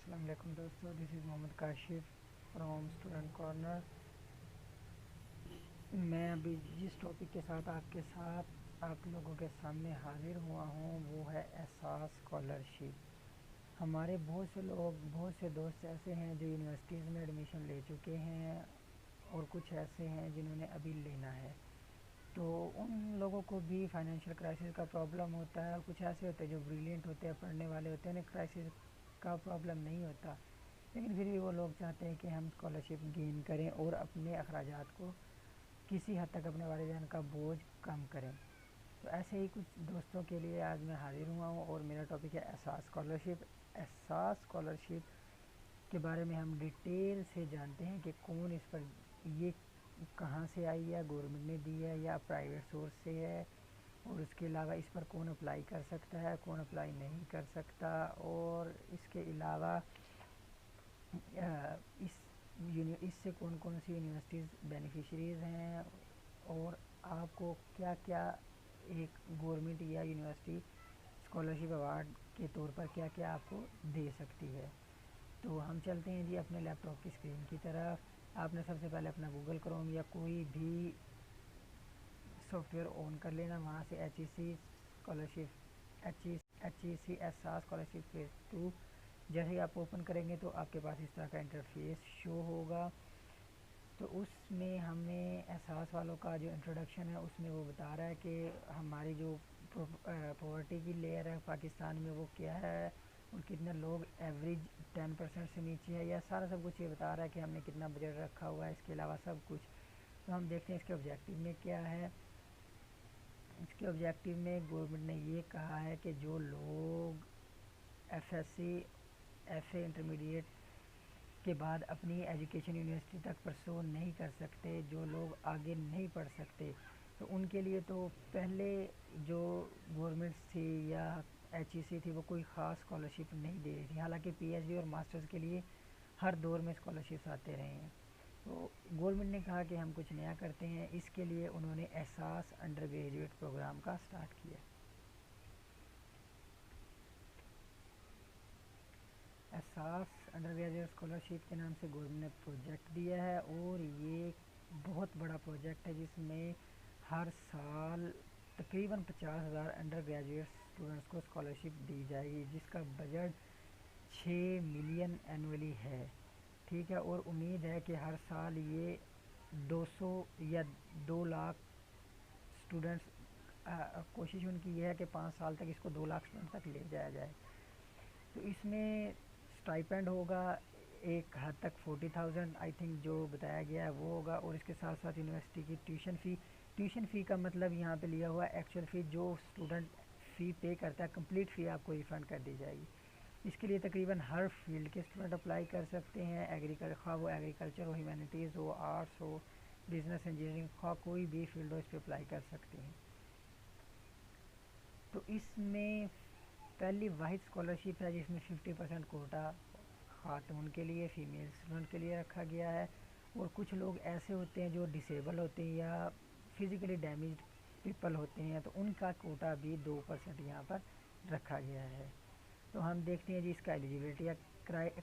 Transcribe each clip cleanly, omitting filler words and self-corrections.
السلام علیکم دوستو، دس از محمد کاشف فرام اسٹوڈنٹ کارنر۔ میں ابھی جس ٹاپک کے ساتھ آپ لوگوں کے سامنے حاضر ہوا ہوں وہ ہے احساس اسکالرشپ۔ ہمارے بہت سے دوست ایسے ہیں جو یونیورسٹیز میں ایڈمیشن لے چکے ہیں اور کچھ ایسے ہیں جنہوں نے ابھی لینا ہے، تو ان لوگوں کو بھی فائنینشیل کرائسس کا پرابلم ہوتا ہے، اور کچھ ایسے ہوتے ہیں جو بریلینٹ ہوتے ہیں، پڑھنے والے ہوتے ہیں، انہیں کرائسس کا پرابلم نہیں ہوتا، لیکن پھر بھی وہ لوگ چاہتے ہیں کہ ہم اسکالرشپ گین کریں اور اپنے اخراجات کو کسی حد تک اپنے والدین کا بوجھ کم کریں۔ تو ایسے ہی کچھ دوستوں کے لیے آج میں حاضر ہوا ہوں اور میرا ٹاپک ہے احساس اسکالرشپ۔ احساس اسکالرشپ کے بارے میں ہم ڈیٹیل سے جانتے ہیں کہ کون اس پر یہ کہاں سے آئی ہے، گورنمنٹ نے دی ہے یا پرائیویٹ سورس سے ہے، اور اس کے علاوہ اس پر کون اپلائی کر سکتا ہے، کون اپلائی نہیں کر سکتا، اور اس کے علاوہ اس سے کون کون سی یونیورسٹیز بینیفیشریز ہیں، اور آپ کو کیا کیا ایک گورنمنٹ یا یونیورسٹی اسکالرشپ ایوارڈ کے طور پر کیا کیا آپ کو دے سکتی ہے۔ تو ہم چلتے ہیں جی اپنے لیپ ٹاپ کی اسکرین کی طرف۔ آپ نے سب سے پہلے اپنا گوگل کروم یا کوئی بھی سافٹ ویئر آن کر لینا، وہاں سے ایچ ای سی اسکالرشپ احساس اسکالرشپ فیز 2 جیسے ہی آپ اوپن کریں گے تو آپ کے پاس اس طرح کا انٹرفیس شو ہوگا۔ تو اس میں ہمیں احساس والوں کا جو انٹروڈکشن ہے اس میں وہ بتا رہا ہے کہ ہماری جو پاورٹی کی لیئر ہے پاکستان میں وہ کیا ہے، اور کتنے لوگ ایوریج 10% سے نیچے ہے، یا سارا سب کچھ یہ بتا رہا ہے کہ ہم نے کتنا بجٹ رکھا ہوا ہے، اس کے علاوہ سب کچھ۔ تو ہم دیکھتے ہیں اس کے آبجیکٹیو میں کیا ہے۔ اس کے آبجیکٹیو میں گورنمنٹ نے یہ کہا ہے کہ جو لوگ F S C F A intermediate کے بعد اپنی ایجوکیشن یونیورسٹی تک پرسو نہیں کر سکتے، جو لوگ آگے نہیں پڑھ سکتے، تو ان کے لیے تو پہلے جو گورنمنٹس تھی یا ایچ ای سی تھی وہ کوئی خاص اسکالرشپ نہیں دے رہی تھی، حالانکہ پی ایچ ڈی اور ماسٹرز کے لیے ہر دور میں اسکالرشپس آتے رہے ہیں۔ تو گورنمنٹ نے کہا کہ ہم کچھ نیا کرتے ہیں، اس کے لیے انہوں نے احساس انڈر گریجویٹ پروگرام کا سٹارٹ کیا۔ احساس انڈر گریجویٹ اسکالرشپ کے نام سے گورنمنٹ نے پروجیکٹ دیا ہے، اور یہ بہت بڑا پروجیکٹ ہے جس میں ہر سال تقریباً 50,000 انڈر گریجویٹ اسٹوڈنٹس کو اسکالرشپ دی جائے گی، جس کا بجٹ 6 ملین اینولی ہے، ٹھیک ہے، اور امید ہے کہ ہر سال یہ 200 یا 2 لاکھ اسٹوڈنٹس، کوشش ان کی یہ ہے کہ 5 سال تک اس کو 2 لاکھ اسٹوڈنٹ تک لے جایا جائے۔ تو اس میں اسٹائپینڈ ہوگا ایک حد تک 40,000 آئی تھنک جو بتایا گیا ہے وہ ہوگا، اور اس کے ساتھ ساتھ یونیورسٹی کی ٹیوشن فی کا مطلب یہاں پہ لیا ہوا ہے ایکچوئل فی، جو اسٹوڈنٹ فی پے کرتا ہے کمپلیٹ فی آپ کو ریفنڈ کر دی جائے گی۔ اس کے لیے تقریباً ہر فیلڈ کے اسٹوڈنٹ اپلائی کر سکتے ہیں، خواہ وہ ایگریکلچر ہو، ہیومینٹیز ہو، آرٹس ہو، بزنس انجینئرنگ، خواہ کوئی بھی فیلڈ ہو، اس پہ اپلائی کر سکتے ہیں۔ تو اس میں پہلی واحد اسکالرشپ ہے جس میں 50% کوٹا خاتون کے لیے، فیمیل اسٹوڈنٹ کے لیے رکھا گیا ہے، اور کچھ لوگ ایسے ہوتے ہیں جو ڈسیبل ہوتے ہیں یا فزیکلی ڈیمیجڈ پیپل ہوتے ہیں، تو ان کا کوٹا بھی 2% یہاں پر رکھا گیا ہے۔ تو ہم دیکھتے ہیں جی اس کا ایلیجیبلٹی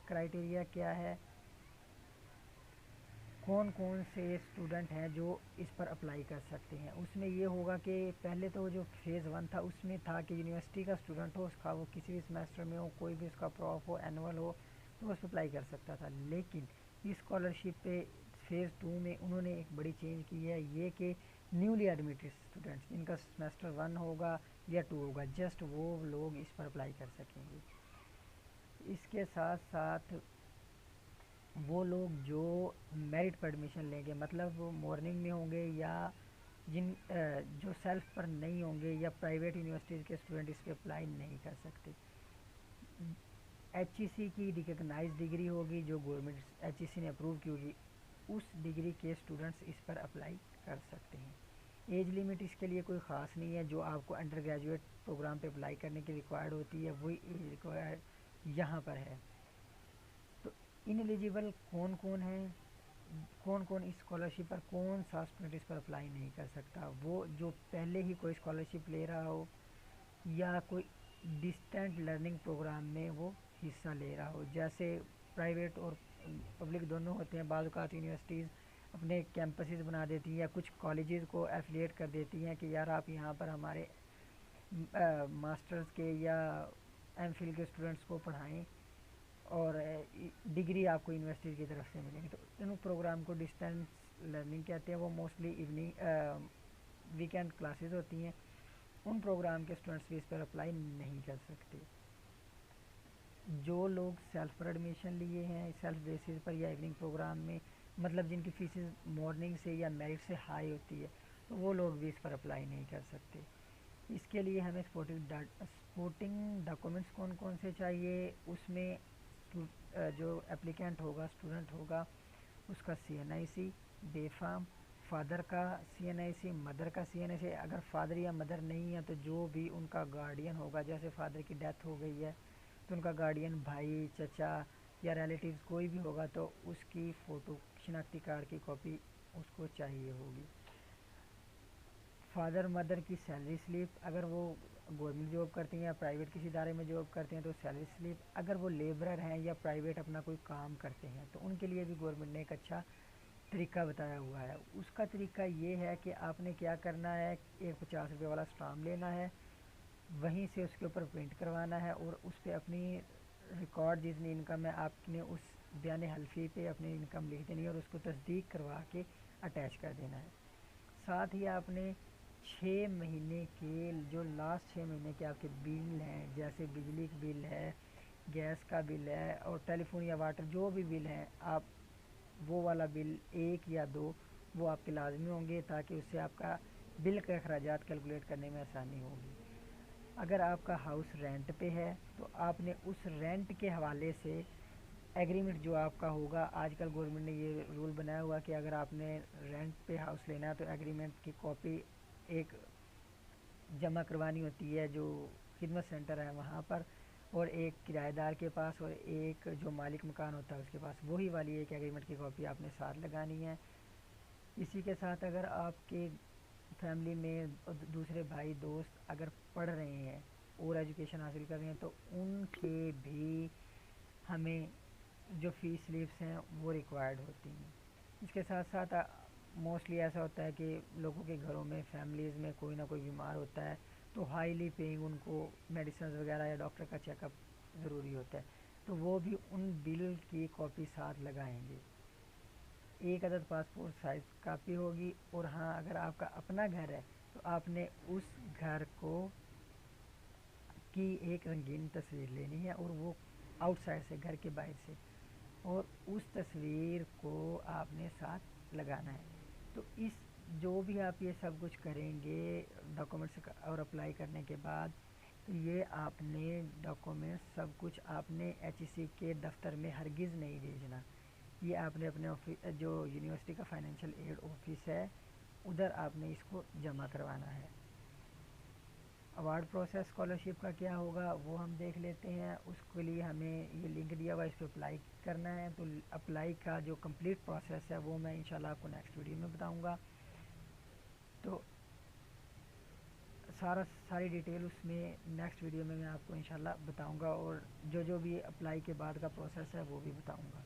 کرائٹیریا کیا ہے، کون کون سے اسٹوڈنٹ ہیں جو اس پر اپلائی کر سکتے ہیں۔ اس میں یہ ہوگا کہ پہلے تو جو فیز 1 تھا اس میں تھا کہ یونیورسٹی کا اسٹوڈنٹ ہو، اس کا وہ کسی بھی سمیسٹر میں ہو، کوئی بھی اس کا پراپ ہو، اینول ہو، تو اس پہ اپلائی کر سکتا تھا، لیکن اس اسکالرشپ پہ فیز 2 میں انہوں نے ایک بڑی چینج کی ہے، یہ کہ نیولی ایڈمیٹڈ اسٹوڈنٹس جن کا سمیسٹر 1 ہوگا یا 2 ہوگا، جسٹ وہ لوگ اس پر اپلائی کر سکیں گے۔ اس کے ساتھ ساتھ وہ لوگ جو میرٹ پر ایڈمیشن لیں گے، مطلب وہ مارننگ میں ہوں گے یا جو سیلف پر نہیں ہوں گے، یا پرائیویٹ یونیورسٹیز کے اسٹوڈنٹ اس پہ اپلائی نہیں کر سکتے۔ ایچ ای سی کی ریکگنائز ڈگری ہوگی جو گورنمنٹ ایچ ای سی نے اپروو کی ہوگی، اس ڈگری کے اسٹوڈنٹس اس پر اپلائی کر سکتے ہیں۔ ایج لیمٹ اس کے لیے کوئی خاص نہیں ہے، جو آپ کو انڈر گریجویٹ پروگرام پہ اپلائی کرنے کی ریکوائرڈ ہوتی ہے وہی ایج ریکوائرڈ یہاں پر ہے۔ تو ان ایلیجیبل کون کون ہیں، کون کون اس اسکالرشپ پر، کون سا اسٹوڈنٹ اس پر اپلائی نہیں کر سکتا، وہ جو پہلے ہی کوئی اسکالرشپ لے رہا ہو یا کوئی ڈسٹینٹ لرننگ پروگرام میں وہ حصہ لے رہا ہو. جیسے پرائیویٹ اور پبلک دونوں ہوتے ہیں. بعض اوقات یونیورسٹیز اپنے کیمپسز بنا دیتی ہیں یا کچھ کالجز کو ایفیلیٹ کر دیتی ہیں کہ یار آپ یہاں پر ہمارے ماسٹرز کے یا ایم فل کے اسٹوڈنٹس کو پڑھائیں اور ڈگری آپ کو یونیورسٹی کی طرف سے ملے گی. تو ان پروگرام کو ڈسٹینس لرننگ کہتے ہیں. وہ موسٹلی ایوننگ ویکینڈ کلاسز ہوتی ہیں. ان پروگرام کے اسٹوڈنٹس بھی اس پر اپلائی نہیں کر سکتے. جو لوگ سیلف پر ایڈمیشن لیے ہیں سیلف بیسس پر یا ایوننگ پروگرام میں, مطلب جن کی فیسز مارننگ سے یا میرٹ سے ہائی ہوتی ہے, تو وہ لوگ بھی اس پر اپلائی نہیں کر سکتے. اس کے لیے ہمیں سپورٹنگ ڈاکومنٹس کون کون سے چاہیے. اس میں جو اپلیکینٹ ہوگا, اسٹوڈنٹ ہوگا, اس کا CNIC بے فارم, فادر کا CNIC, مدر کا CNIC. اگر فادر یا مدر نہیں ہے تو جو بھی ان کا گارڈین ہوگا, جیسے فادر کی ڈیتھ ہو گئی ہے تو ان کا گارڈین بھائی, چچا یا ریلیٹیوز کوئی بھی ہوگا تو اس کی فوٹو شناختی کارڈ کی کاپی اس کو چاہیے ہوگی. فادر مدر کی سیلری سلپ, اگر وہ گورنمنٹ جاب کرتے ہیں یا پرائیویٹ کسی ادارے میں جاب کرتے ہیں تو سیلری سلپ. اگر وہ لیبرر ہیں یا پرائیویٹ اپنا کوئی کام کرتے ہیں تو ان کے لیے بھی گورنمنٹ نے ایک اچھا طریقہ بتایا ہوا ہے. اس کا طریقہ یہ ہے کہ آپ نے کیا کرنا ہے, ایک 50 روپے والا اسٹامپ لینا ہے, وہیں سے اس کے اوپر پرنٹ کروانا ہے اور اس پہ اپنی ریکارڈ جتنی انکم ہے آپ نے اس بیان حلفی پہ اپنی انکم لکھ دینی ہے اور اس کو تصدیق کروا کے اٹیچ کر دینا ہے. ساتھ ہی آپ نے 6 مہینے کے جو لاسٹ 6 مہینے کے آپ کے بل ہیں, جیسے بجلی کا بل ہے, گیس کا بل ہے اور ٹیلی فون یا واٹر جو بھی بل ہیں, آپ وہ والا بل 1 یا 2 وہ آپ کے لازمی ہوں گے تاکہ اس سے آپ کا بل کے اخراجات کیلکولیٹ کرنے میں آسانی ہوگی. اگر آپ کا ہاؤس رینٹ پہ ہے تو آپ نے اس رینٹ کے حوالے سے ایگریمنٹ جو آپ کا ہوگا, آج کل گورنمنٹ نے یہ رول بنایا ہوا کہ اگر آپ نے رینٹ پہ ہاؤس لینا ہے تو ایگریمنٹ کی کاپی ایک جمع کروانی ہوتی ہے جو خدمت سینٹر ہے وہاں پر, اور ایک کرایہ دار کے پاس اور ایک جو مالک مکان ہوتا ہے اس کے پاس. وہی والی ایک ایگریمنٹ کی کاپی آپ نے ساتھ لگانی ہے. اسی کے ساتھ اگر آپ کے فیملی میں دوسرے بھائی دوست اگر پڑھ رہے ہیں اور ایجوکیشن حاصل کر رہے ہیں تو ان کے بھی ہمیں جو فیس سلپس ہیں وہ ریکوائرڈ ہوتی ہیں. اس کے ساتھ ساتھ موسٹلی ایسا ہوتا ہے کہ لوگوں کے گھروں میں فیملیز میں کوئی نہ کوئی بیمار ہوتا ہے تو ہائیلی پینگ ان کو میڈیسنز وغیرہ یا ڈاکٹر کا چیک اپ ضروری ہوتا ہے, تو وہ بھی ان بل کی کاپی ساتھ لگائیں گے. ایک عدد پاسپورٹ سائز کاپی ہوگی. اور ہاں, اگر آپ کا اپنا گھر ہے تو آپ نے اس گھر کو کی ایک رنگین تصویر لینی ہے اور وہ آؤٹ سائڈ سے, گھر کے باہر سے, اور اس تصویر کو آپ نے ساتھ لگانا ہے. تو اس جو بھی آپ یہ سب کچھ کریں گے ڈاکومنٹس اور اپلائی کرنے کے بعد, تو یہ آپ نے ڈاکومنٹس سب کچھ آپ نے HEC کے دفتر میں ہرگز نہیں بھیجنا. یہ آپ نے اپنے جو یونیورسٹی کا فائنینشیل ایڈ آفس ہے ادھر آپ نے اس کو جمع کروانا ہے. اوارڈ پروسیس اسکالرشپ کا کیا ہوگا وہ ہم دیکھ لیتے ہیں. اس کے لیے ہمیں یہ لنک دیا ہوا ہے, اس پہ اپلائی کرنا ہے. تو اپلائی کا جو کمپلیٹ پروسیس ہے وہ میں انشاءاللہ آپ کو نیکسٹ ویڈیو میں بتاؤں گا. تو ساری ڈیٹیل اس میں نیکسٹ ویڈیو میں آپ کو انشاءاللہ بتاؤں گا, اور جو بھی اپلائی کے بعد کا پروسیس ہے وہ بھی بتاؤں گا.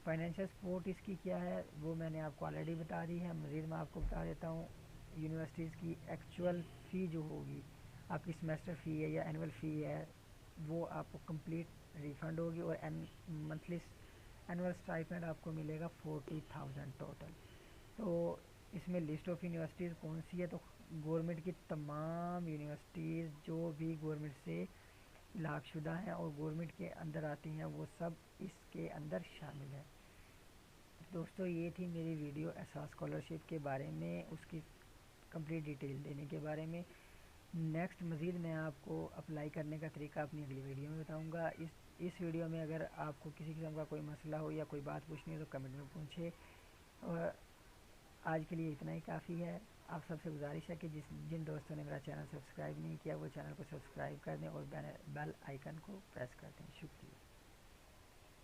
فائنینشیل سپورٹ اس کی کیا ہے وہ میں نے آپ کو آلریڈی بتا دی ہے. مزید میں آپ کو بتا دیتا ہوں, یونیورسٹیز کی ایکچوئل فی جو ہوگی آپ کی سیمیسٹر فی ہے یا اینول فی ہے وہ آپ کو کمپلیٹ ریفنڈ ہوگی, اور منتھلی اینول اسٹائپنڈ آپ کو ملے گا 40,000 ٹوٹل. تو اس میں لسٹ آف یونیورسٹیز کون سی ہے, تو گورنمنٹ کی تمام یونیورسٹیز جو بھی گورنمنٹ سے لاگ شدہ ہیں اور گورنمنٹ کے اندر آتی ہیں وہ سب اس کے اندر شامل ہے. دوستو یہ تھی میری ویڈیو احساس اسکالرشپ کے بارے میں, اس کی کمپلیٹ ڈیٹیل دینے کے بارے میں. نیکسٹ مزید میں آپ کو اپلائی کرنے کا طریقہ اپنی اگلی ویڈیو میں بتاؤں گا. اس ویڈیو میں اگر آپ کو کسی قسم کا کوئی مسئلہ ہو یا کوئی بات پوچھنی ہے تو کمنٹ میں پوچھے. اور آج کے لیے اتنا ہی کافی ہے. آپ سب سے گزارش ہے کہ جن دوستوں نے میرا چینل سبسکرائب نہیں کیا وہ چینل کو سبسکرائب کر دیں اور بیل آئیکن کو پریس کر دیں. شکریہ.